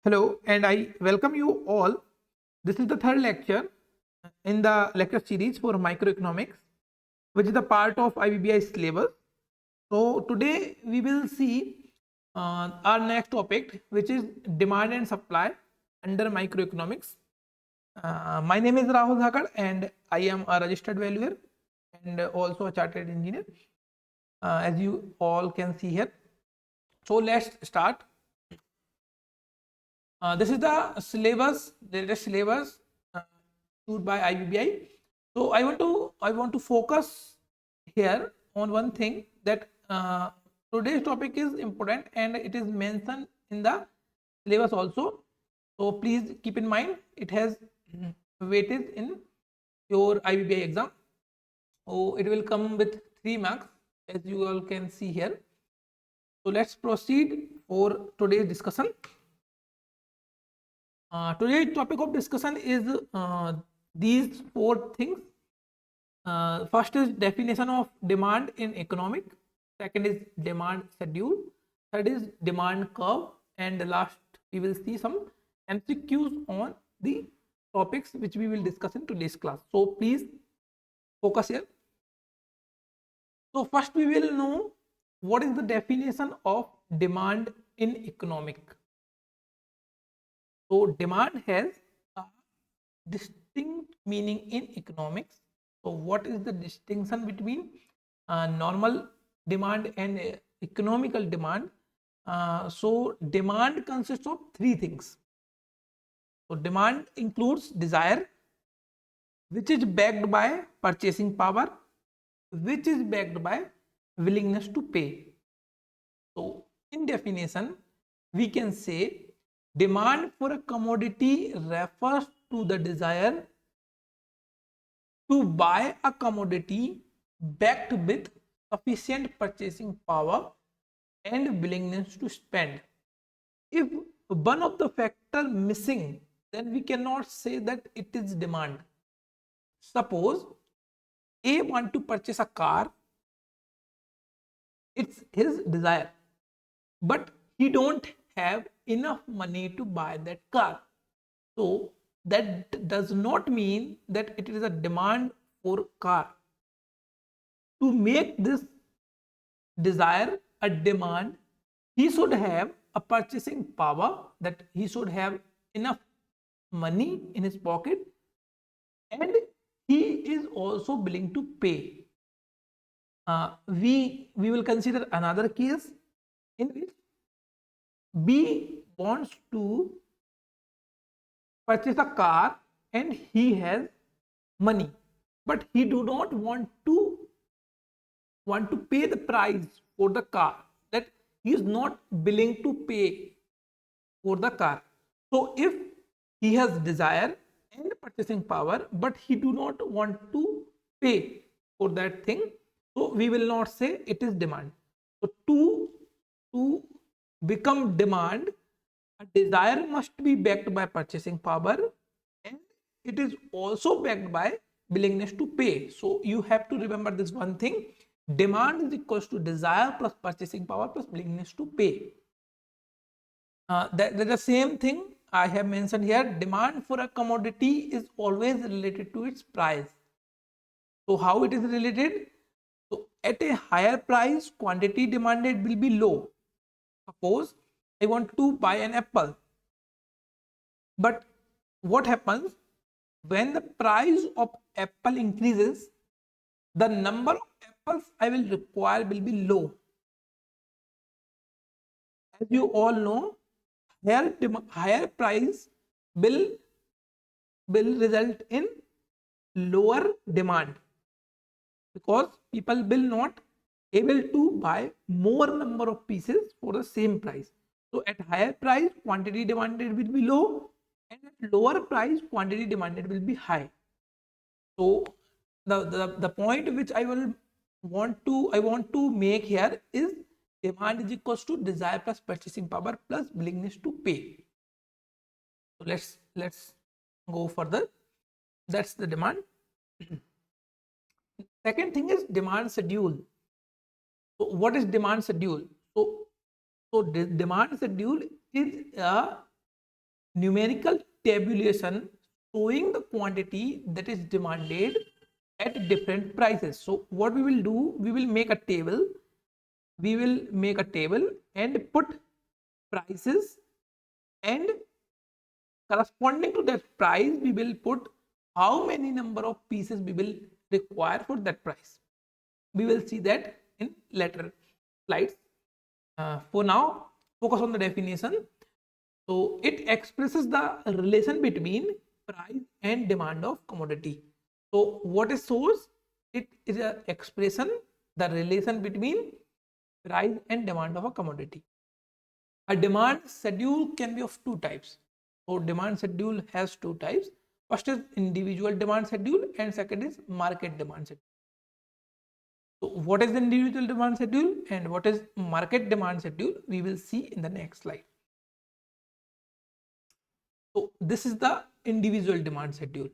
Hello, and I welcome you all. This is the third lecture in the lecture series for microeconomics, which is the part of IBBI syllabus. So today we will see our next topic, which is demand and supply under microeconomics. My name is Rahul Dhakad, and I am a registered valuer and also a chartered engineer, as you all can see here. So let's start. This is the syllabus, the latest syllabus issued by IBBI. So I want to focus here on one thing, that today's topic is important and it is mentioned in the syllabus also. So please keep in mind it has weightage in your IBBI exam. So it will come with 3 marks, as you all can see here. So let's proceed for today's discussion. Today's topic of discussion is these 4 things. First is definition of demand in economic. Second is demand schedule. Third is demand curve. And last, we will see some MCQs on the topics which we will discuss in today's class. So please focus here. So first we will know what is the definition of demand in economic. So demand has a distinct meaning in economics. So what is the distinction between normal demand and economical demand? So demand consists of 3 things. So demand includes desire, which is backed by purchasing power, which is backed by willingness to pay. So in definition, we can say demand for a commodity refers to the desire to buy a commodity backed with sufficient purchasing power and willingness to spend. If one of the factor missing, then we cannot say that it is demand. Suppose A want to purchase a car, it's his desire, but he don't have enough money to buy that car. So that does not mean that it is a demand for car. To make this desire a demand, he should have a purchasing power, that he should have enough money in his pocket, and he is also willing to pay. We will consider another case in which B wants to purchase a car and he has money, but he do not want to pay the price for the car, that he is not willing to pay for the car. So if he has desire and purchasing power, but he do not want to pay for that thing, so we will not say it is demand. So to become demand, a desire must be backed by purchasing power and it is also backed by willingness to pay. So you have to remember this one thing: demand is equals to desire plus purchasing power plus willingness to pay. That the same thing I have mentioned here. Demand for a commodity is always related to its price. So how it is related? So at a higher price, quantity demanded will be low. Suppose I want to buy an apple, but what happens when the price of apple increases? The number of apples I will require will be low. As you all know, higher price will result in lower demand, because people will not able to buy more number of pieces for the same price. So at higher price, quantity demanded will be low, and at lower price, quantity demanded will be high. So the point which I want to make here is demand is equals to desire plus purchasing power plus willingness to pay. So let's go further. That's the demand. Second thing is demand schedule. So what is demand schedule? So demand schedule is a numerical tabulation showing the quantity that is demanded at different prices. So what we will do, we will make a table. We will make a table and put prices, and corresponding to that price we will put how many number of pieces we will require for that price. We will see that in later slides. For now, focus on the definition. So it expresses the relation between price and demand of commodity. So what is source? It is an expression, the relation between price and demand of a commodity. A demand schedule can be of two types. So demand schedule has two types. First is individual demand schedule and second is market demand schedule. So what is the individual demand schedule and what is market demand schedule, we will see in the next slide. So this is the individual demand schedule.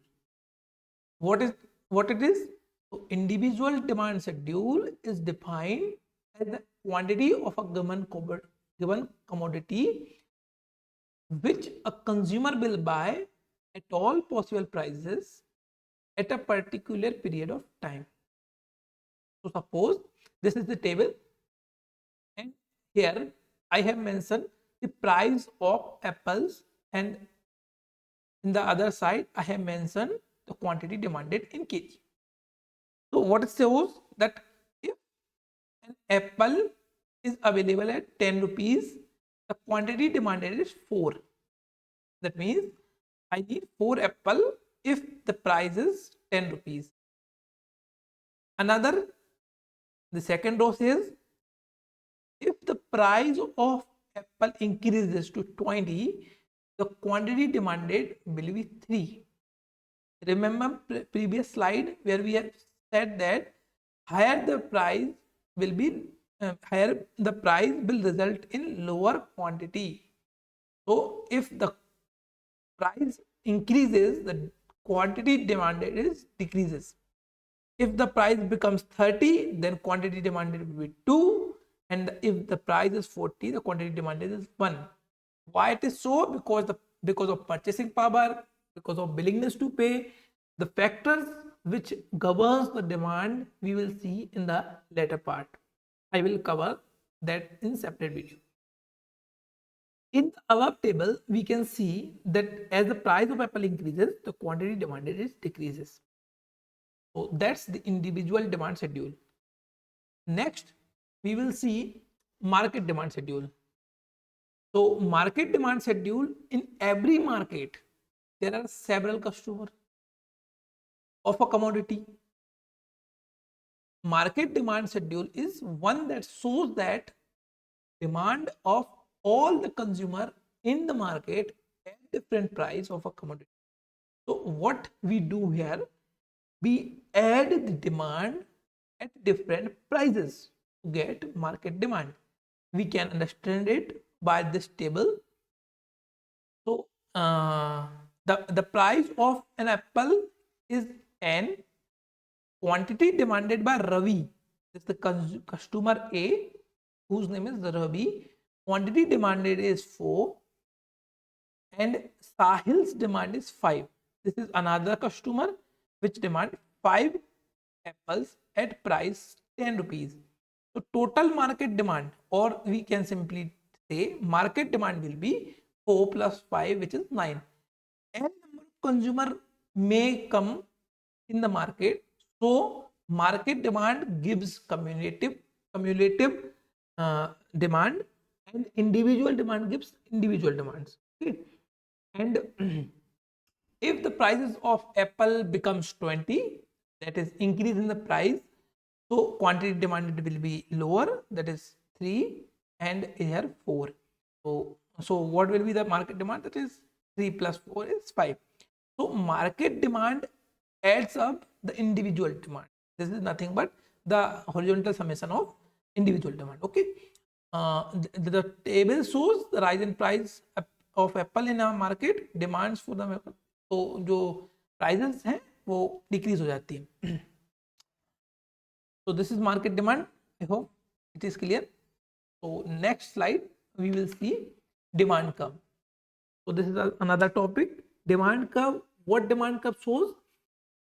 What it is? So individual demand schedule is defined as the quantity of a given commodity which a consumer will buy at all possible prices at a particular period of time. So suppose this is the table, and here I have mentioned the price of apples, and in the other side I have mentioned the quantity demanded in kg. So what it shows that if an apple is available at 10 rupees, the quantity demanded is 4. That means I need 4 apple if the price is 10 rupees. The second row says if the price of apple increases to 20, the quantity demanded will be 3. Remember previous slide where we have said that higher the price will be higher the price will result in lower quantity. So if the price increases, the quantity demanded is decreases. If the price becomes 30, then quantity demanded will be 2, and if the price is 40, the quantity demanded is 1. Why it is so? Because of purchasing power, because of willingness to pay, the factors which governs the demand we will see in the later part. I will cover that in separate video. In the above table, we can see that as the price of apple increases, the quantity demanded is decreases. So that's the individual demand schedule. Next, we will see market demand schedule. So market demand schedule, in every market, there are several customers of a commodity. Market demand schedule is one that shows that demand of all the consumer in the market at different price of a commodity. So what we do here, we add the demand at different prices to get market demand. We can understand it by this table. So the price of an apple is N. Quantity demanded by Ravi, this is the customer A, whose name is Ravi. Quantity demanded is 4, and Sahil's demand is 5. This is another customer which demand 5 apples at price 10 rupees. So total market demand, or we can simply say market demand, will be 4 plus 5, which is 9. And number of consumer may come in the market. So market demand gives cumulative demand, and individual demand gives individual demands. Okay. And if the prices of apple becomes 20, that is increase in the price, so quantity demanded will be lower, that is 3, and here 4. So what will be the market demand? That is 3 plus 4 is 5. So market demand adds up the individual demand. This is nothing but the horizontal summation of individual demand. Okay. The table shows the rise in price of apple in a market, demands for the apple. तो जो prices हैं वो decrease हो जाती है. So this is market demand. I hope it is clear. So next slide we will see demand curve. So this is another topic. Demand curve. What demand curve shows?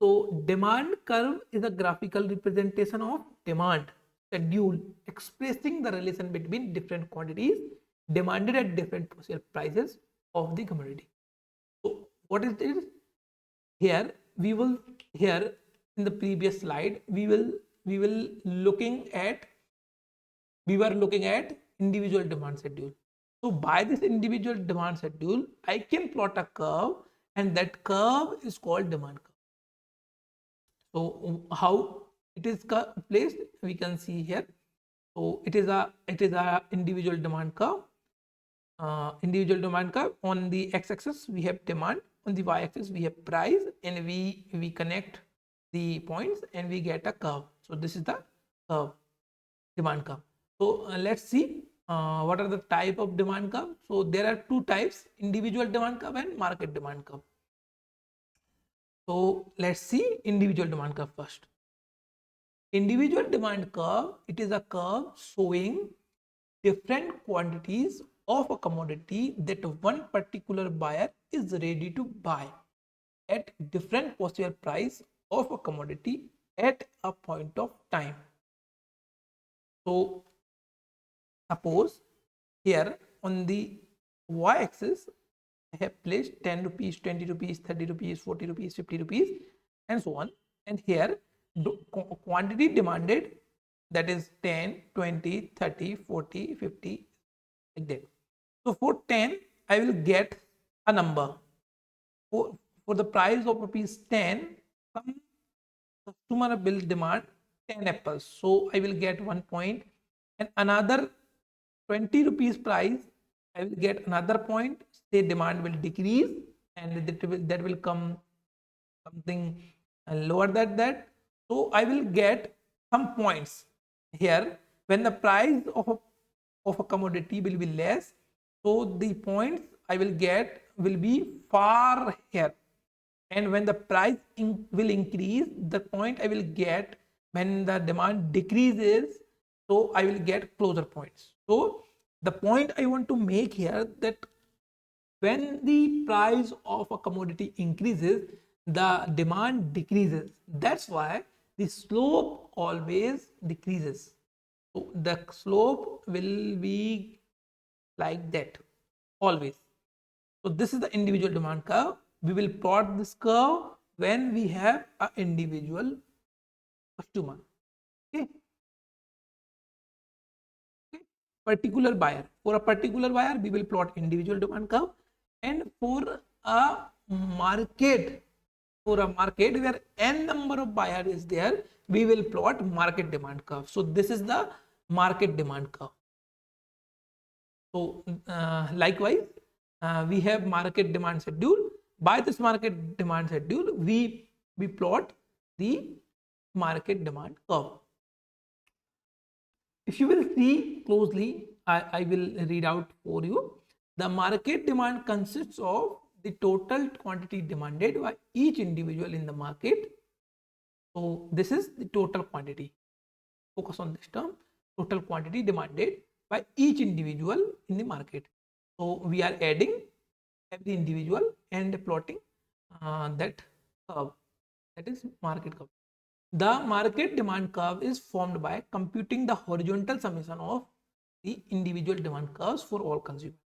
So demand curve is a graphical representation of demand schedule expressing the relation between different quantities demanded at different prices of the commodity. So what is this? Here we will, here in the previous slide we will looking at we were looking at individual demand schedule. So by this individual demand schedule, I can plot a curve, and that curve is called demand curve. So how it is placed, we can see here. So it is a individual demand curve. Individual demand curve. On the x-axis we have demand, on the y-axis we have price, and we connect the points and we get a curve. So this is the curve, demand curve. So let's see what are the type of demand curve. So there are two types: individual demand curve and market demand curve. So let's see individual demand curve first. Individual demand curve, it is a curve showing different quantities of a commodity that one particular buyer is ready to buy at different possible price of a commodity at a point of time. So suppose here on the y-axis I have placed 10 rupees, 20 rupees, 30 rupees, 40 rupees, 50 rupees, and so on. And here quantity demanded, that is 10, 20, 30, 40, 50, like that. So for 10, I will get a number. For the price of rupees 10, some customer will demand 10 apples. So I will get 1 point, and another 20 rupees price, I will get another point. Say demand will decrease, and that will come something lower than that. So I will get some points here. When the price of a commodity will be less, so the points I will get will be far here. And when the price will increase, the point I will get when the demand decreases, so I will get closer points. So the point I want to make here, that when the price of a commodity increases, the demand decreases. That's why the slope always decreases. So the slope will be like that always. So this is the individual demand curve. We will plot this curve when we have an individual customer. Okay. Particular buyer. For a particular buyer, we will plot individual demand curve, and for a market, where n number of buyer is there, we will plot market demand curve. So this is the market demand curve. So likewise, we have market demand schedule. By this market demand schedule, we plot the market demand curve. If you will see closely, I will read out for you. The market demand consists of the total quantity demanded by each individual in the market. So this is the total quantity. Focus on this term, total quantity demanded by each individual in the market. So we are adding every individual and plotting that curve, that is market curve. The market demand curve is formed by computing the horizontal summation of the individual demand curves for all consumers.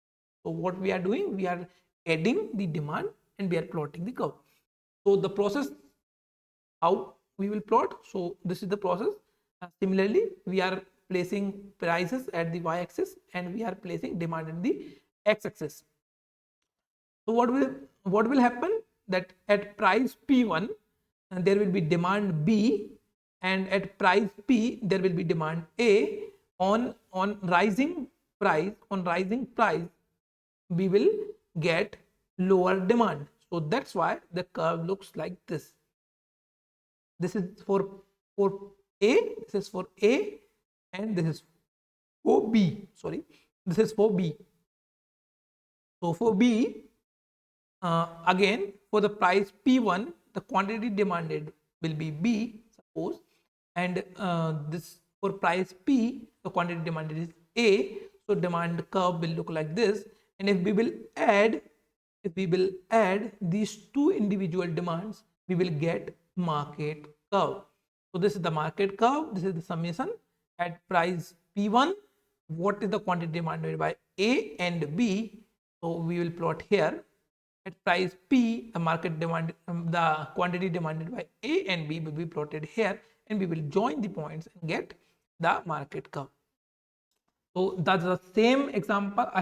So what we are doing, we are adding the demand and we are plotting the curve. So the process, how we will plot, so this is the process. Similarly, we are placing prices at the y-axis and we are placing demand in the x-axis. So what will happen, that at price P1 there will be demand B, and at price P there will be demand A. On rising price, we will get lower demand. So that's why the curve looks like this. This is for A, this is for A, and this is for B. Sorry, this is for B. So for B, again for the price P1, the quantity demanded will be B, suppose, and this for price P, the quantity demanded is A. So demand curve will look like this. And if we will add if we will add these two individual demands, we will get market curve. So this is the market curve, this is the summation at price P1, what is the quantity demanded by A and B. So we will plot here at price P, the market demand, the quantity demanded by A and B will be plotted here, and we will join the points and get the market curve. So that's the same example I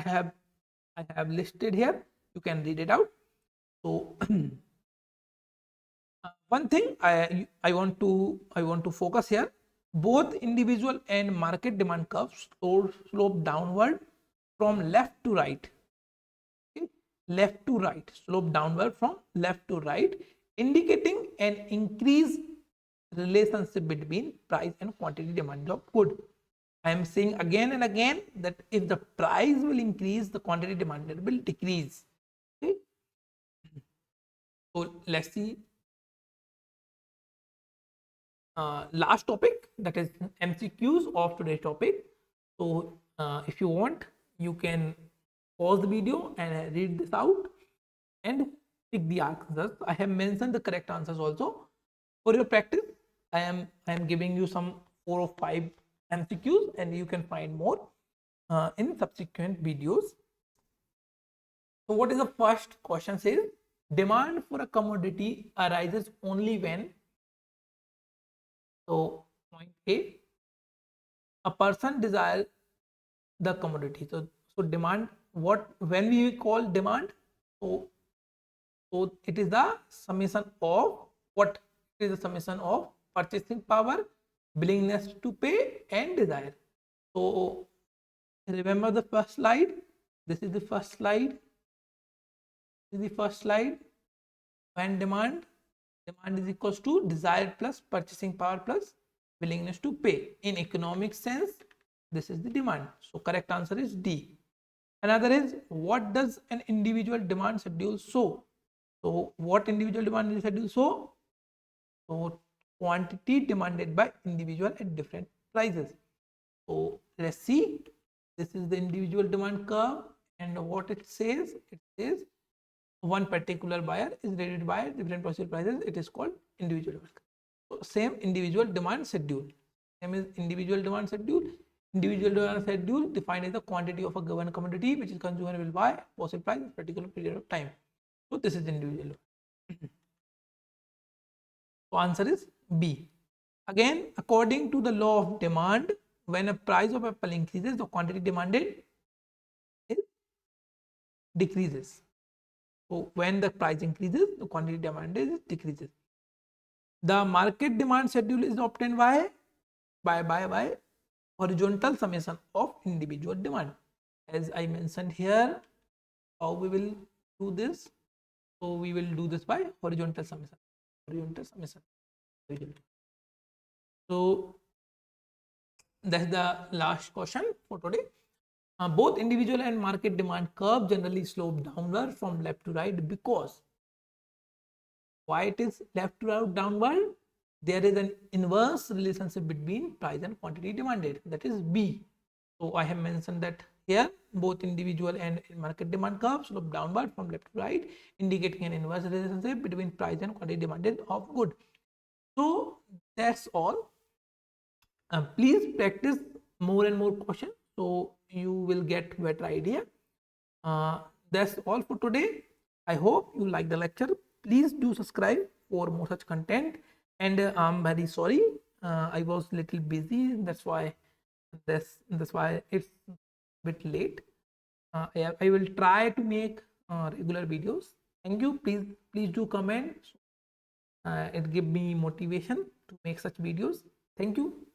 have listed here. You can read it out. So one thing I want to focus here. Both individual and market demand curves slope downward from left to right. Okay? Left to right, slope downward from left to right, indicating an increased relationship between price and quantity demand of good. I am saying again and again that if the price will increase, the quantity demanded will decrease. Okay? So let's see. Last topic, that is MCQs of today's topic. So if you want, you can pause the video and read this out and pick the answers. I have mentioned the correct answers also. For your practice, I am giving you some 4 or 5 MCQs, and you can find more in subsequent videos. So what is the first question? Says demand for a commodity arises only when. So point A, a person desires the commodity. So demand, what when we call demand? So it is the summation of what? It is the summation of purchasing power, willingness to pay, and desire. So remember the first slide. This is the first slide. This is the first slide. When demand is equals to desire plus purchasing power plus willingness to pay. In economic sense, this is the demand. So correct answer is D. Another is, what does an individual demand schedule show? So what individual demand schedule show? So quantity demanded by individual at different prices. So let's see. This is the individual demand curve, and what it says, one particular buyer is ready to buy different possible prices. It is called individual demand. So same individual demand schedule. Same is individual demand schedule. Individual demand schedule defined as the quantity of a given commodity which is consumer will buy possible price in a particular period of time. So this is individual. So answer is B. Again, according to the law of demand, when a price of apple increases, the quantity demanded decreases. So when the price increases, the quantity demanded decreases. The market demand schedule is obtained by horizontal summation of individual demand. As I mentioned here, how we will do this? So we will do this by horizontal summation. So that's the last question for today. Both individual and market demand curve generally slope downward from left to right, because why it is left to right downward? There is an inverse relationship between price and quantity demanded, that is B. So I have mentioned that here both individual and market demand curves slope downward from left to right, indicating an inverse relationship between price and quantity demanded of good. So that's all. Please practice more and more questions so you will get better idea. That's all for today. I hope you like the lecture. Please do subscribe for more such content. And I'm very sorry, I was little busy. That's why it's a bit late. I will try to make regular videos. Thank you. Please do comment. It give me motivation to make such videos. Thank you.